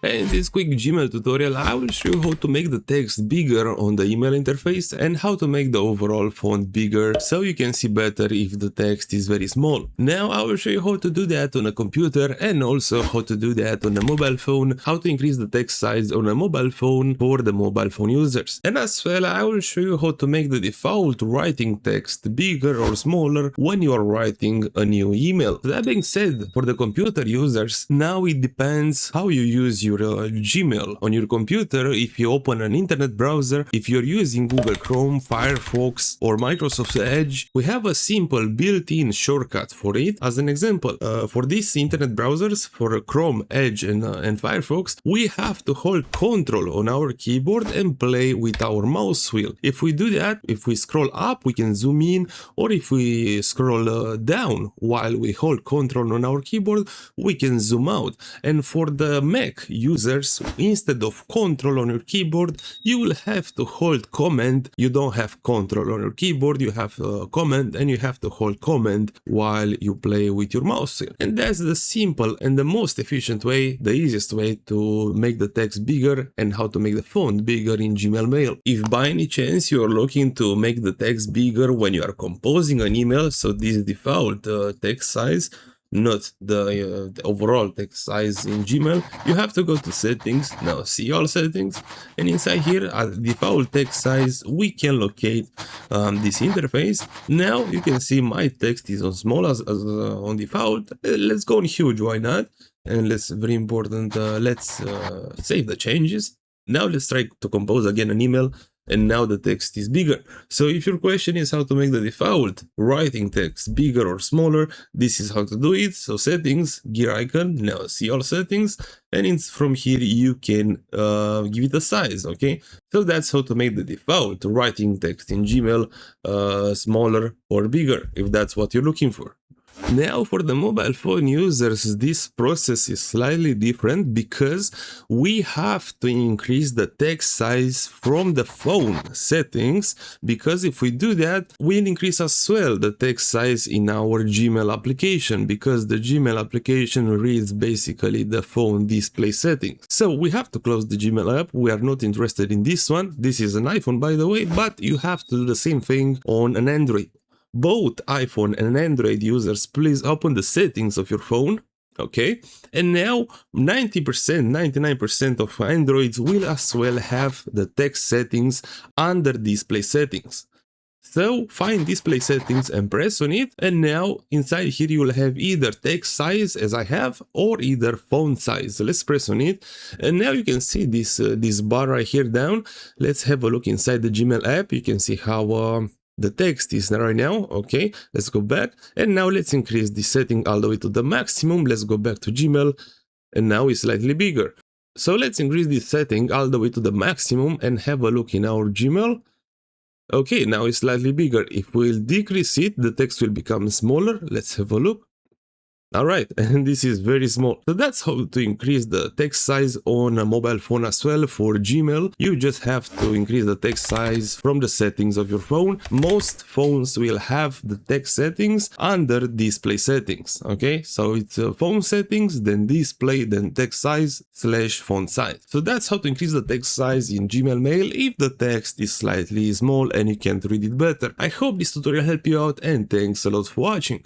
In this quick Gmail tutorial, I will show you how to make the text bigger on the email interface and how to make the overall font bigger so you can see better if the text is very small. Now I will show you how to do that on a computer and also how to do that on a mobile phone, how to increase the text size on a mobile phone for the mobile phone users. And as well, I will show you how to make the default writing text bigger or smaller when you are writing a new email. That being said, for the computer users, now it depends how you use your Gmail on your computer. If you open an internet browser, if you're using Google Chrome, Firefox or Microsoft Edge, we have a simple built-in shortcut for it. As an example, for these internet browsers, for Chrome, Edge and Firefox, we have to hold Ctrl on our keyboard and play with our mouse wheel. If we do that, if we scroll up, we can zoom in, or if we scroll down while we hold Ctrl on our keyboard, we can zoom out. And for the Mac users, instead of Ctrl on your keyboard, you will have to hold Command. You don't have Ctrl on your keyboard, you have Command, and you have to hold Command while you play with your mouse wheel. And that's the simple and the most efficient way, the easiest way to make the text bigger and how to make the font bigger in Gmail Mail. If by any chance you are looking to make the text bigger when you are composing an email, so this default text size, not the overall text size in Gmail, you have to go to settings. Now see all settings, and inside here at default text size we can locate this interface. Now you can see my text is on small as on default. Let's go on huge, why not? And let's, very important, let's save the changes. Now let's try to compose again an email, and now the text is bigger. So if your question is how to make the default writing text bigger or smaller, this is how to do it. So settings, gear icon, now see all settings, and it's from here you can give it a size, okay? So that's how to make the default writing text in Gmail smaller or bigger, if that's what you're looking for. Now for the mobile phone users, this process is slightly different because we have to increase the text size from the phone settings, because if we do that, we'll increase as well the text size in our Gmail application, because the Gmail application reads basically the phone display settings. So we have to close the Gmail app. We are not interested in this one. This is an iPhone, by the way, but you have to do the same thing on an Android. Both iPhone and Android users, please open the settings of your phone, okay? And now 90%, 99% of Androids will as well have the text settings under display settings. So find display settings and press on it, and now inside here you will have either text size as I have, or either font size. So let's press on it, and now you can see this bar right here down. Let's have a look inside the Gmail app. You can see how the text is right now. Okay, let's go back, and now let's increase the setting all the way to the maximum. Let's go back to Gmail, and now it's slightly bigger. So let's increase this setting all the way to the maximum and have a look in our Gmail. Okay, now it's slightly bigger. If we'll decrease it, the text will become smaller. Let's have a look. Alright, and this is very small. So that's how to increase the text size on a mobile phone as well for Gmail. You just have to increase the text size from the settings of your phone. Most phones will have the text settings under display settings, okay? So it's phone settings, then display, then text size / font size. So that's how to increase the text size in Gmail Mail if the text is slightly small and you can't read it better. I hope this tutorial helped you out, and thanks a lot for watching.